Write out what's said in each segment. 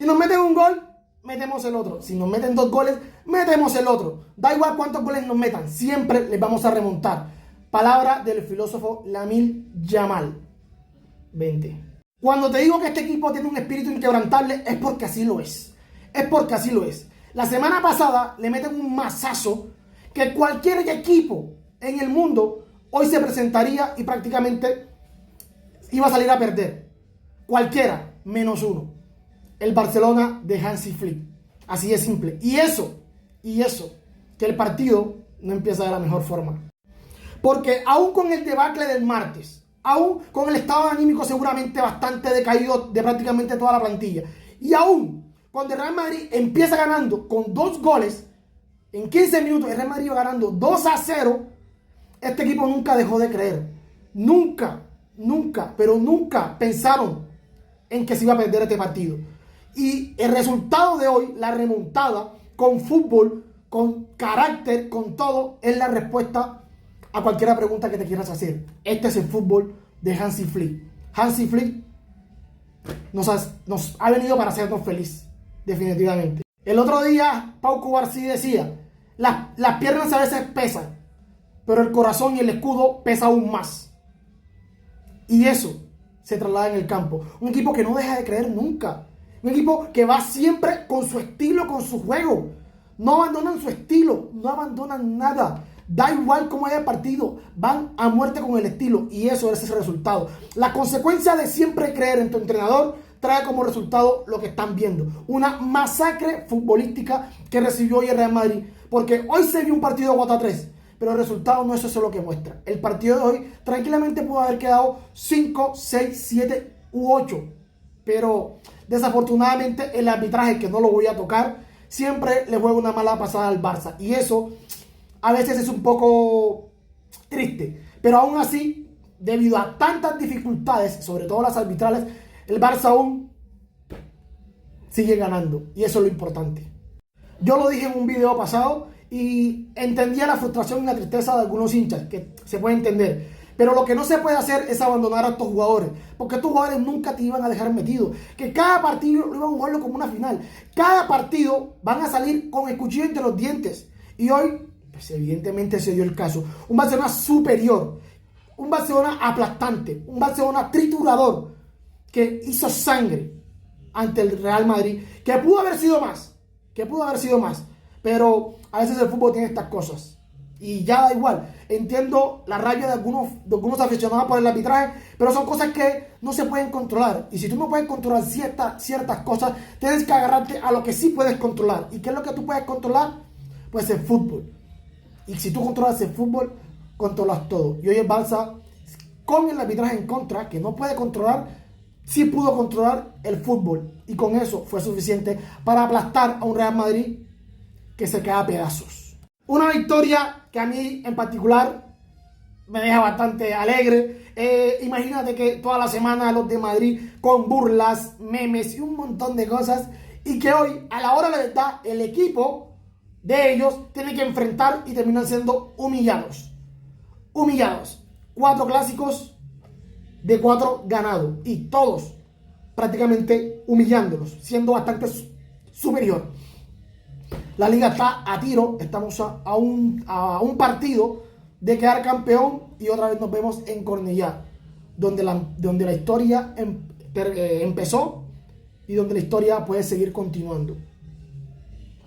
Si nos meten un gol, metemos el otro. Si nos meten 2 goles, metemos el otro. Da igual cuántos goles nos metan, siempre les vamos a remontar. Palabra del filósofo Lamine Yamal. 20. Cuando te digo que este equipo tiene un espíritu inquebrantable, es porque así lo es. Es porque así lo es. La semana pasada le meten un mazazo que cualquier equipo en el mundo hoy se presentaría y prácticamente iba a salir a perder. Cualquiera, menos uno. El Barcelona de Hansi Flick. Así de simple. Y eso, que el partido no empieza de la mejor forma. Porque aún con el debacle del martes, aún con el estado anímico seguramente bastante decaído de prácticamente toda la plantilla, y aún cuando el Real Madrid empieza ganando con 2 goles, en 15 minutos el Real Madrid iba ganando 2-0, este equipo nunca dejó de creer. Nunca, pero nunca pensaron en que se iba a perder este partido. Y el resultado de hoy, la remontada, con fútbol, con carácter, con todo, es la respuesta a cualquier pregunta que te quieras hacer. Este es el fútbol de Hansi Flick. Hansi Flick nos ha venido para hacernos feliz, definitivamente. El otro día, Pau Cubarsí decía, las piernas a veces pesan, pero el corazón y el escudo pesa aún más. Y eso se traslada en el campo. Un equipo que no deja de creer nunca. Un equipo que va siempre con su estilo, con su juego. No abandonan su estilo, no abandonan nada. Da igual cómo haya el partido, van a muerte con el estilo. Y eso es ese resultado. La consecuencia de siempre creer en tu entrenador trae como resultado lo que están viendo. Una masacre futbolística que recibió hoy el Real Madrid. Porque hoy se vio un partido 4-3. Pero el resultado no es eso lo que muestra. El partido de hoy tranquilamente pudo haber quedado 5, 6, 7 u 8. Pero desafortunadamente el arbitraje, que no lo voy a tocar, siempre le juega una mala pasada al Barça. Y eso a veces es un poco triste. Pero aún así, debido a tantas dificultades, sobre todo las arbitrales, el Barça aún sigue ganando. Y eso es lo importante. Yo lo dije en un video pasado y entendía la frustración y la tristeza de algunos hinchas, que se puede entender. Pero lo que no se puede hacer es abandonar a estos jugadores, porque estos jugadores nunca te iban a dejar metido. Que cada partido lo iban a jugarlo como una final. Cada partido van a salir con el cuchillo entre los dientes. Y hoy, pues evidentemente se dio el caso. Un Barcelona superior, un Barcelona aplastante, un Barcelona triturador, que hizo sangre ante el Real Madrid, que pudo haber sido más, pero a veces el fútbol tiene estas cosas. Y ya da igual. Entiendo la rabia de algunos aficionados por el arbitraje, pero son cosas que no se pueden controlar. Y si tú no puedes controlar ciertas cosas, tienes que agarrarte a lo que sí puedes controlar. ¿Y qué es lo que tú puedes controlar? Pues el fútbol. Y si tú controlas el fútbol, controlas todo. Y hoy el Barça, con el arbitraje en contra, que no puede controlar, sí pudo controlar el fútbol. Y con eso fue suficiente para aplastar a un Real Madrid que se queda a pedazos. Una victoria que a mí en particular me deja bastante alegre. Imagínate que toda la semana los de Madrid con burlas, memes y un montón de cosas, y que hoy, a la hora de la verdad, el equipo de ellos tiene que enfrentar y terminan siendo humillados. 4 clásicos de 4 ganados, y todos prácticamente humillándolos, siendo bastante superior. La liga está a tiro, estamos a un partido de quedar campeón, y otra vez nos vemos en Cornellà, donde la historia empezó y donde la historia puede seguir continuando.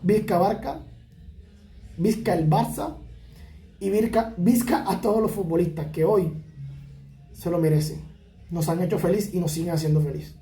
Visca Barca, visca el Barça y visca a todos los futbolistas que hoy se lo merecen. Nos han hecho feliz y nos siguen haciendo feliz.